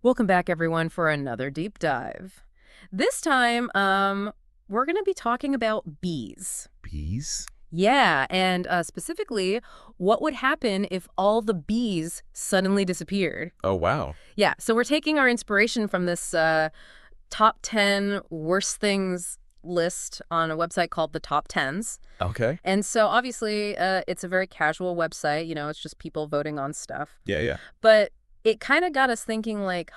Welcome back, everyone, for another deep dive. This time, we're going to be talking about bees. Bees? Yeah, and specifically, what would happen if all the bees suddenly disappeared? Oh, wow. Yeah, so we're taking our inspiration from this top 10 worst things list on a website called the Top Tens. Okay. And so obviously, it's a very casual website. It's just people voting on stuff. Yeah, yeah. But it kind of got us thinking like,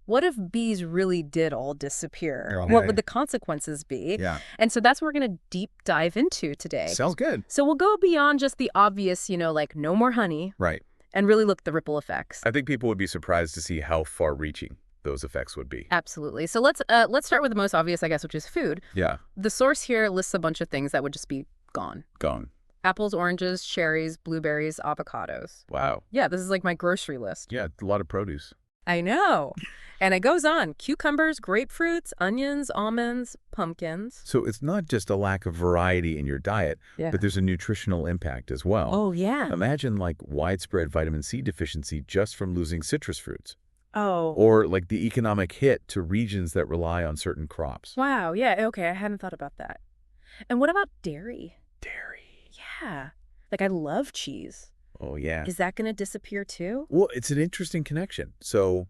what if bees really did all disappear? What would Okay. the consequences be? Yeah. And so that's what we're going to deep dive into today. Sounds good. So we'll go beyond just the obvious, like no more honey, Right. and really look at the ripple effects. I think people would be surprised to see how far-reaching those effects would be. Absolutely. So let's start with the most obvious, I guess, which is food. Yeah. The source here lists a bunch of things that would just be gone. Gone. Apples, oranges, cherries, blueberries, avocados. Wow. Yeah, this is like my grocery list. Yeah, a lot of produce. I know. And it goes on. Cucumbers, grapefruits, onions, almonds, pumpkins. So it's not just a lack of variety in your diet, Yeah. but there's a nutritional impact as well. Oh, yeah. Imagine like widespread vitamin C deficiency just from losing citrus fruits, Oh. or like the economic hit to regions that rely on certain crops. Wow. Yeah. Okay. I hadn't thought about that. And what about dairy? Dairy. Yeah. Like, I love cheese. Oh, yeah. Is that going to disappear too? Well, it's an interesting connection. So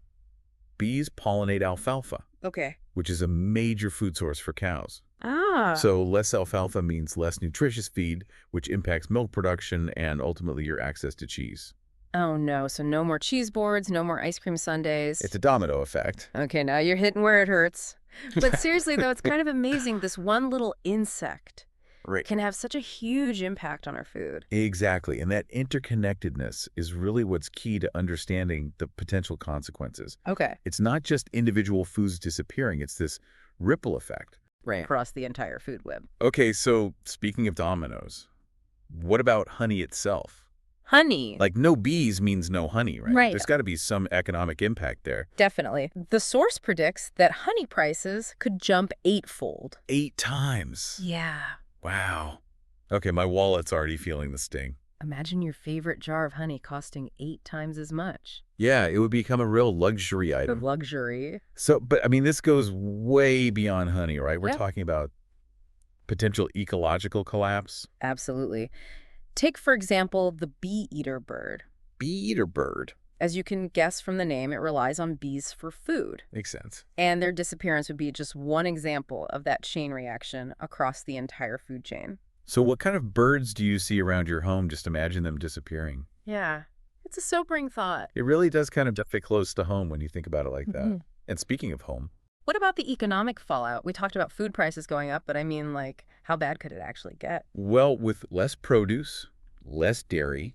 bees pollinate alfalfa, Okay. which is a major food source for cows. Ah. So less alfalfa means less nutritious feed, which impacts milk production and ultimately your access to cheese. Oh, no. So no more cheese boards, no more ice cream sundaes. It's a domino effect. Okay. Now you're hitting where it hurts. But seriously, though, it's kind of amazing. This one little insect Right. can have such a huge impact on our food. Exactly. And that interconnectedness is really what's key to understanding the potential consequences. Okay. It's not just individual foods disappearing, it's this ripple effect. Right. Across the entire food web. Okay, so speaking of dominoes, what about honey itself? Honey. Like no bees means no honey, right? Right. There's got to be some economic impact there. Definitely. The source predicts that honey prices could jump 8-fold. 8 times. Yeah. Wow. Okay, my wallet's already feeling the sting. Imagine your favorite jar of honey costing 8 times as much. Yeah, it would become a real luxury The item. luxury. So, but I mean, this goes way beyond honey, right? We're Yeah. talking about potential ecological collapse. Absolutely. Take, for example, the bee-eater bird. Bee-eater bird. As you can guess from the name, it relies on bees for food. Makes sense. And their disappearance would be just one example of that chain reaction across the entire food chain. So what kind of birds do you see around your home? Just imagine them disappearing. Yeah. It's a sobering thought. It really does kind of fit close to home when you think about it like that. Mhm. And speaking of home, What about the economic fallout? We talked about food prices going up, but I mean, like, how bad could it actually get? well, with less produce, less dairy,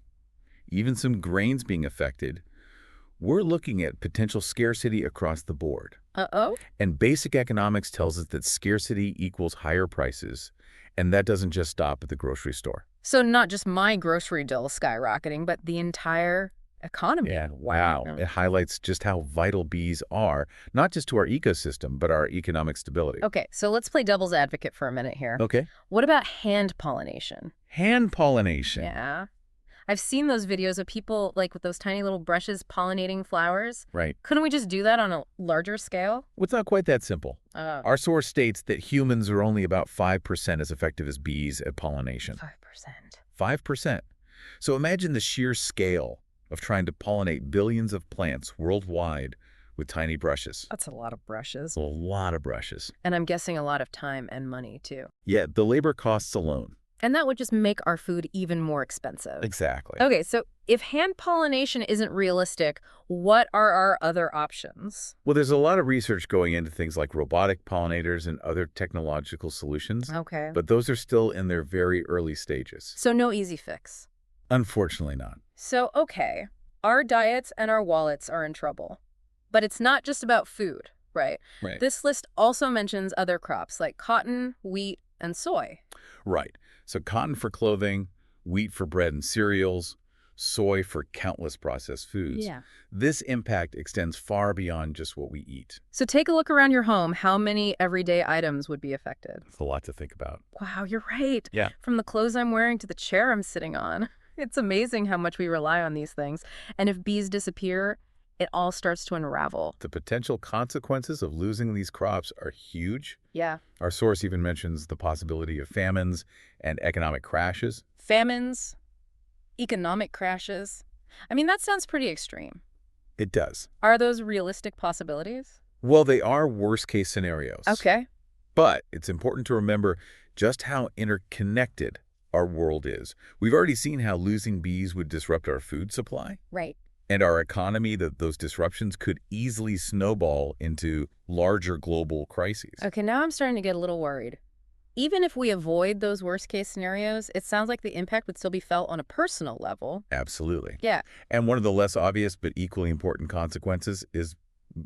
even some grains being affected, we're looking at potential scarcity across the board. Uh-oh. And basic economics tells us that scarcity equals higher prices, and that doesn't just stop at the grocery store. So not just my grocery bill skyrocketing, but the entire economy. Yeah, wow. Yeah. It highlights just how vital bees are, not just to our ecosystem, but our economic stability. Okay, so let's play devil's advocate for a minute here. Okay. What about hand pollination? Hand pollination. Yeah. I've seen those videos of people, like, with those tiny little brushes pollinating flowers. Right. Couldn't we just do that on a larger scale? Well, it's not quite that simple. Oh, Our source states that humans are only about 5% as effective as bees at pollination. 5%. 5%. So imagine the sheer scale of trying to pollinate billions of plants worldwide with tiny brushes. That's a lot of brushes. A lot of brushes. And I'm guessing a lot of time and money, too. Yeah, the labor costs alone. And that would just make our food even more expensive. Exactly. Okay, so if hand pollination isn't realistic, what are our other options? Well, there's a lot of research going into things like robotic pollinators and other technological solutions, Okay. but those are still in their very early stages. So no easy fix. Unfortunately not. So, okay, our diets and our wallets are in trouble. But it's not just about food, right? Right. This list also mentions other crops like cotton, wheat, and soy. Right. So cotton for clothing, wheat for bread and cereals, soy for countless processed foods. This impact extends far beyond just what we eat. So take a look around your home. How many everyday items would be affected? It's a lot to think about. Wow, you're right. Yeah. From the clothes I'm wearing to the chair I'm sitting on. It's amazing how much we rely on these things. And if bees disappear, it all starts to unravel. The potential consequences of losing these crops are huge. Yeah. Our source even mentions the possibility of famines and economic crashes. Famines, economic crashes. I mean, that sounds pretty extreme. It does. Are those realistic possibilities? Well, they are worst-case scenarios. Okay. But it's important to remember just how interconnected our world is. We've already seen how losing bees would disrupt our food supply Right. and our economy, that those disruptions could easily snowball into larger global crises. Okay, now I'm starting to get a little worried. Even if we avoid those worst case scenarios, it sounds like the impact would still be felt on a personal level. Absolutely. Yeah. And one of the less obvious but equally important consequences is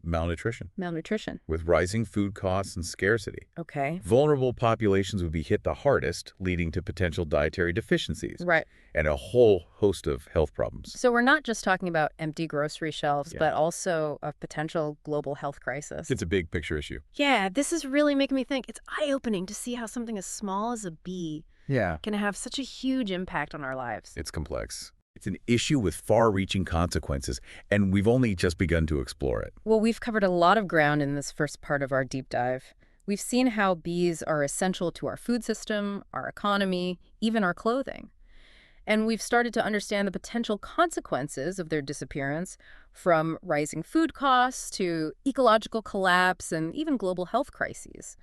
malnutrition. Malnutrition. With rising food costs and scarcity, Okay. vulnerable populations would be hit the hardest, leading to potential dietary deficiencies Right. and a whole host of health problems. So we're not just talking about empty grocery shelves, Yeah. but also a potential global health crisis. It's a big picture issue. Yeah, this is really making me think. It's eye-opening to see how something as small as a bee Yeah. can have such a huge impact on our lives. It's complex. It's an issue with far-reaching consequences, and we've only just begun to explore it. Well, we've covered a lot of ground in this first part of our deep dive. We've seen how bees are essential to our food system, our economy, even our clothing. And we've started to understand the potential consequences of their disappearance, from rising food costs to ecological collapse and even global health crises.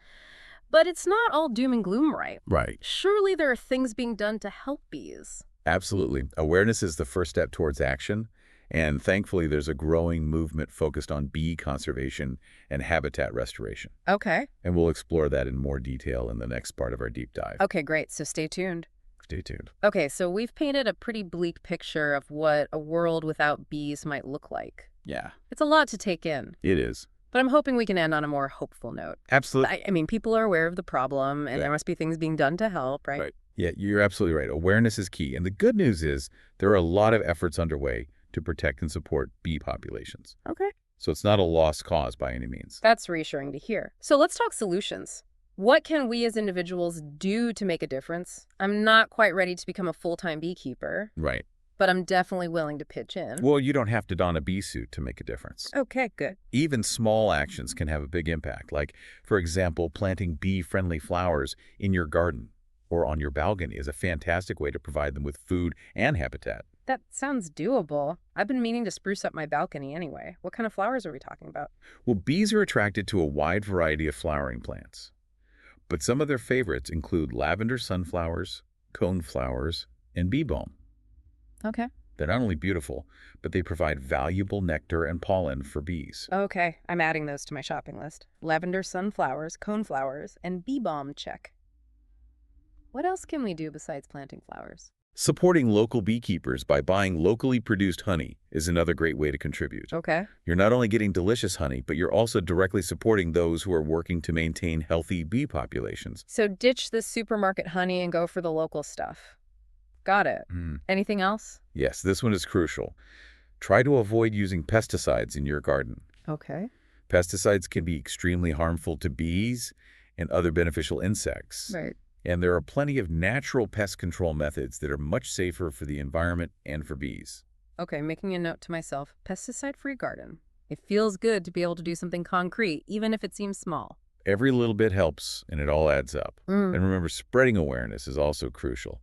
But it's not all doom and gloom, right? Right. Surely there are things being done to help bees. Absolutely. Awareness is the first step towards action, and thankfully there's a growing movement focused on bee conservation and habitat restoration. Okay. And we'll explore that in more detail in the next part of our deep dive. Okay, great. So stay tuned. Stay tuned. Okay, so we've painted a pretty bleak picture of what a world without bees might look like. Yeah. It's a lot to take in, It is. but I'm hoping we can end on a more hopeful note. Absolutely. I mean, people are aware of the problem, and Yeah. there must be things being done to help, right? Right. Yeah, you're absolutely right. Awareness is key. And the good news is there are a lot of efforts underway to protect and support bee populations. Okay. So it's not a lost cause by any means. That's reassuring to hear. So let's talk solutions. What can we as individuals do to make a difference? I'm not quite ready to become a full-time beekeeper, Right. but I'm definitely willing to pitch in. Well, you don't have to don a bee suit to make a difference. Okay, good. Even small actions can have a big impact, like, for example, planting bee-friendly flowers in your garden or on your balcony is a fantastic way to provide them with food and habitat. That sounds doable. I've been meaning to spruce up my balcony anyway. What kind of flowers are we talking about? Well, bees are attracted to a wide variety of flowering plants, but some of their favorites include lavender sunflowers, coneflowers, and bee balm. Okay. They're not only beautiful, but they provide valuable nectar and pollen for bees. Okay, I'm adding those to my shopping list. Lavender sunflowers, coneflowers, and bee balm check. What else can we do besides planting flowers? Supporting local beekeepers by buying locally produced honey is another great way to contribute. Okay. You're not only getting delicious honey, but you're also directly supporting those who are working to maintain healthy bee populations. So ditch the supermarket honey and go for the local stuff. Got it. Anything else? Yes, this one is crucial. Try to avoid using pesticides in your garden. Okay. Pesticides can be extremely harmful to bees and other beneficial insects. Right. And there are plenty of natural pest control methods that are much safer for the environment and for bees. Okay, making a note to myself. Pesticide-free garden. It feels good to be able to do something concrete, even if it seems small. Every little bit helps, and it all adds up. And remember, spreading awareness is also crucial.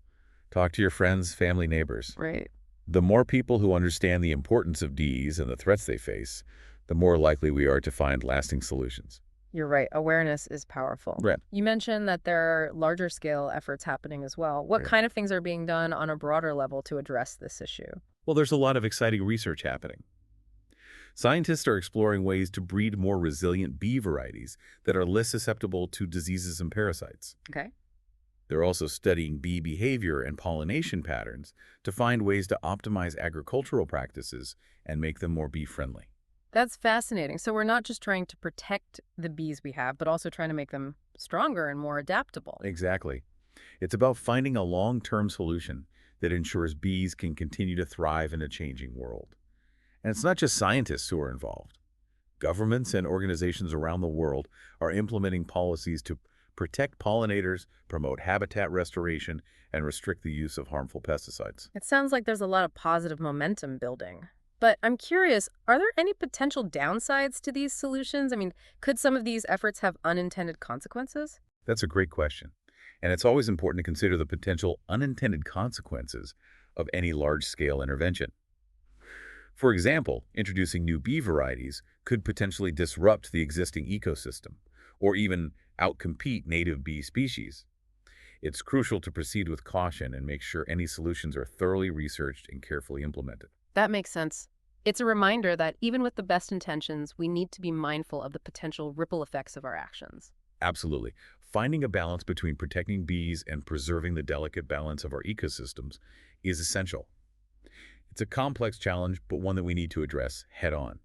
Talk to your friends, family, neighbors. Right. The more people who understand the importance of bees and the threats they face, the more likely we are to find lasting solutions. You're right. Awareness is powerful. Right. You mentioned that there are larger scale efforts happening as well. What kind of things are being done on a broader level to address this issue? Well, there's a lot of exciting research happening. Scientists are exploring ways to breed more resilient bee varieties that are less susceptible to diseases and parasites. Okay. They're also studying bee behavior and pollination patterns to find ways to optimize agricultural practices and make them more bee-friendly. That's fascinating. So we're not just trying to protect the bees we have, but also trying to make them stronger and more adaptable. Exactly. It's about finding a long-term solution that ensures bees can continue to thrive in a changing world. And it's not just scientists who are involved. Governments and organizations around the world are implementing policies to protect pollinators, promote habitat restoration, and restrict the use of harmful pesticides. It sounds like there's a lot of positive momentum building. But I'm curious, are there any potential downsides to these solutions? I mean, could some of these efforts have unintended consequences? That's a great question. And it's always important to consider the potential unintended consequences of any large-scale intervention. For example, introducing new bee varieties could potentially disrupt the existing ecosystem, or even outcompete native bee species. It's crucial to proceed with caution and make sure any solutions are thoroughly researched and carefully implemented. That makes sense. It's a reminder that even with the best intentions, we need to be mindful of the potential ripple effects of our actions. Absolutely. Finding a balance between protecting bees and preserving the delicate balance of our ecosystems is essential. It's a complex challenge, but one that we need to address head on.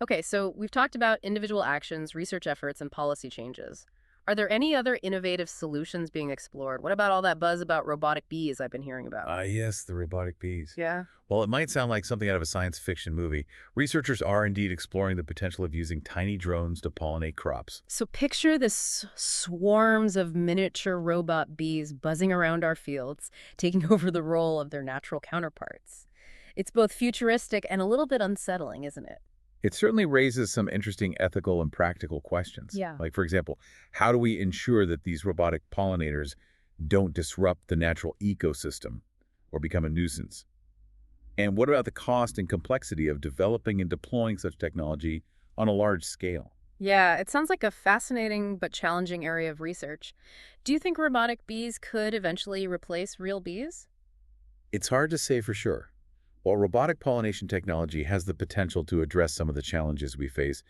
Okay, so we've talked about individual actions, research efforts, and policy changes. Are there any other innovative solutions being explored? What about all that buzz about robotic bees I've been hearing about? Yes, the robotic bees. Yeah. While it might sound like something out of a science fiction movie, researchers are indeed exploring the potential of using tiny drones to pollinate crops. So picture this swarms of miniature robot bees buzzing around our fields, taking over the role of their natural counterparts. It's both futuristic and a little bit unsettling, isn't it? It certainly raises some interesting ethical and practical questions. Yeah. Like, for example, how do we ensure that these robotic pollinators don't disrupt the natural ecosystem or become a nuisance? And what about the cost and complexity of developing and deploying such technology on a large scale? Yeah, it sounds like a fascinating but challenging area of research. Do you think robotic bees could eventually replace real bees? It's hard to say for sure. While robotic pollination technology has the potential to address some of the challenges we face,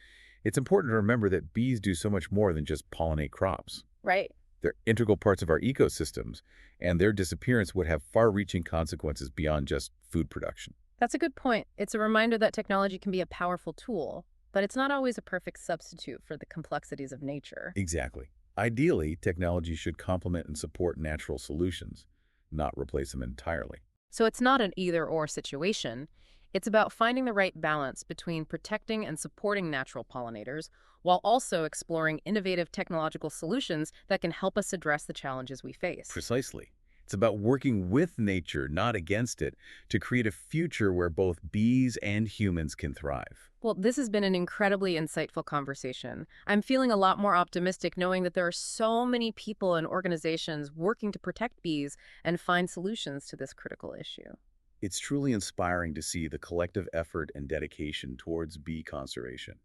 it's important to remember that bees do so much more than just pollinate crops. Right. They're integral parts of our ecosystems, and their disappearance would have far-reaching consequences beyond just food production. That's a good point. It's a reminder that technology can be a powerful tool, but it's not always a perfect substitute for the complexities of nature. Exactly. Ideally, technology should complement and support natural solutions, not replace them entirely. So it's not an either-or situation. It's about finding the right balance between protecting and supporting natural pollinators while also exploring innovative technological solutions that can help us address the challenges we face. Precisely. It's about working with nature, not against it, to create a future where both bees and humans can thrive. Well, this has been an incredibly insightful conversation. I'm feeling a lot more optimistic knowing that there are so many people and organizations working to protect bees and find solutions to this critical issue. It's truly inspiring to see the collective effort and dedication towards bee conservation.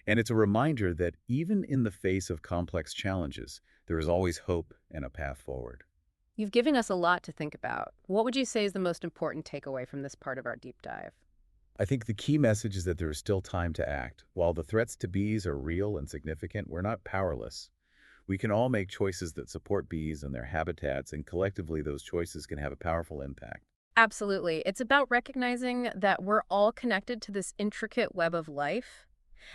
And it's a reminder that even in the face of complex challenges, there is always hope and a path forward. You've given us a lot to think about. What would you say is the most important takeaway from this part of our deep dive? I think the key message is that there is still time to act. While the threats to bees are real and significant, we're not powerless. We can all make choices that support bees and their habitats, and collectively those choices can have a powerful impact. Absolutely. It's about recognizing that we're all connected to this intricate web of life,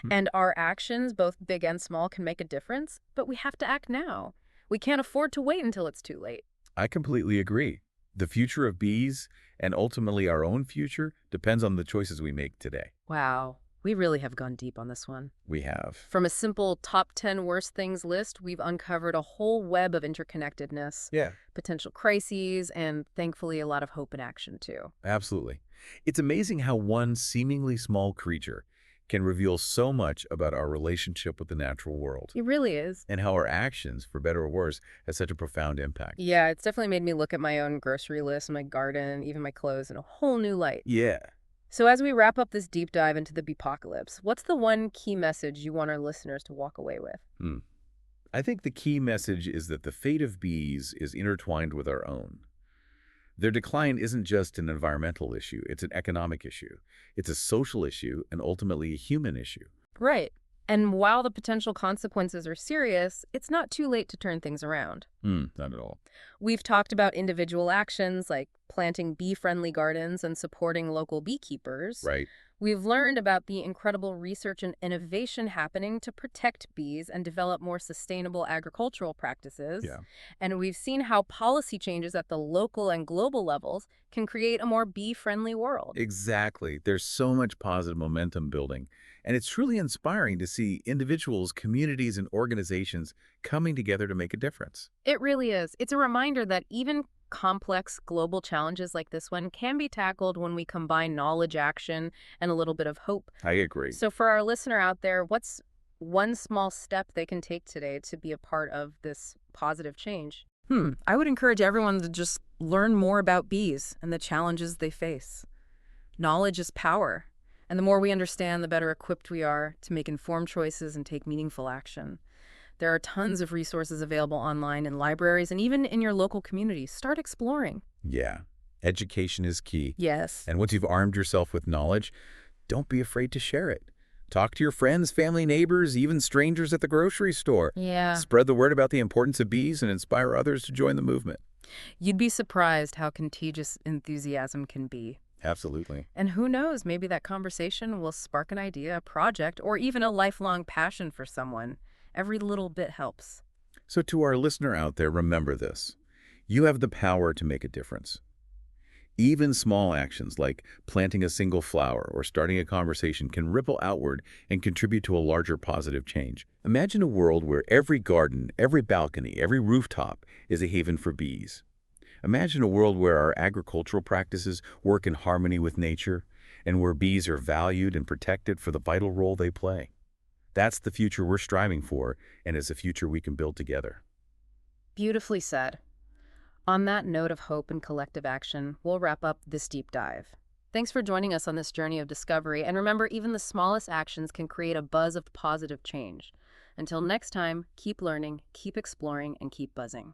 Hmm. and our actions, both big and small, can make a difference, but we have to act now. We can't afford to wait until it's too late. I completely agree. The future of bees, and ultimately our own future, depends on the choices we make today. Wow, we really have gone deep on this one. We have. From a simple top 10 worst things list, we've uncovered a whole web of interconnectedness, Yeah, potential crises, and thankfully a lot of hope and action too. absolutely. It's amazing how one seemingly small creature can reveal so much about our relationship with the natural world, It really is. and how our actions, for better or worse, has such a profound impact. Yeah, it's definitely made me look at my own grocery list, my garden, even my clothes in a whole new light. Yeah. So as we wrap up this deep dive into the apocalypse, what's the one key message you want our listeners to walk away with? Hmm. I think the key message is that the fate of bees is intertwined with our own. Their decline isn't just an environmental issue, it's an economic issue. It's a social issue and ultimately a human issue. Right. And while the potential consequences are serious, it's not too late to turn things around. Not at all. We've talked about individual actions like planting bee-friendly gardens and supporting local beekeepers. Right. We've learned about the incredible research and innovation happening to protect bees and develop more sustainable agricultural practices. Yeah. And we've seen how policy changes at the local and global levels can create a more bee-friendly world. Exactly. There's so much positive momentum building, and it's truly inspiring to see individuals, communities, and organizations coming together to make a difference. It really is. It's a reminder that even complex global challenges like this one can be tackled when we combine knowledge, action, and a little bit of hope. I agree. So for our listener out there, what's one small step they can take today to be a part of this positive change? I would encourage everyone to just learn more about bees and the challenges they face. Knowledge is power, and the more we understand, the better equipped we are to make informed choices and take meaningful action. There are tons of resources available online in libraries and even in your local community. Start exploring. Yeah, education is key. Yes. And once you've armed yourself with knowledge, don't be afraid to share it. Talk to your friends, family, neighbors, even strangers at the grocery store. Yeah. Spread the word about the importance of bees and inspire others to join the movement. You'd be surprised how contagious enthusiasm can be. Absolutely. And who knows, maybe that conversation will spark an idea, a project, or even a lifelong passion for someone. Every little bit helps. So to our listener out there, remember this. You have the power to make a difference. Even small actions like planting a single flower or starting a conversation can ripple outward and contribute to a larger positive change. Imagine a world where every garden, every balcony, every rooftop is a haven for bees. Imagine a world where our agricultural practices work in harmony with nature and where bees are valued and protected for the vital role they play. That's the future we're striving for, and it's a future we can build together. Beautifully said. On that note of hope and collective action, we'll wrap up this deep dive. Thanks for joining us on this journey of discovery, and remember, even the smallest actions can create a buzz of positive change. Until next time, keep learning, keep exploring, and keep buzzing.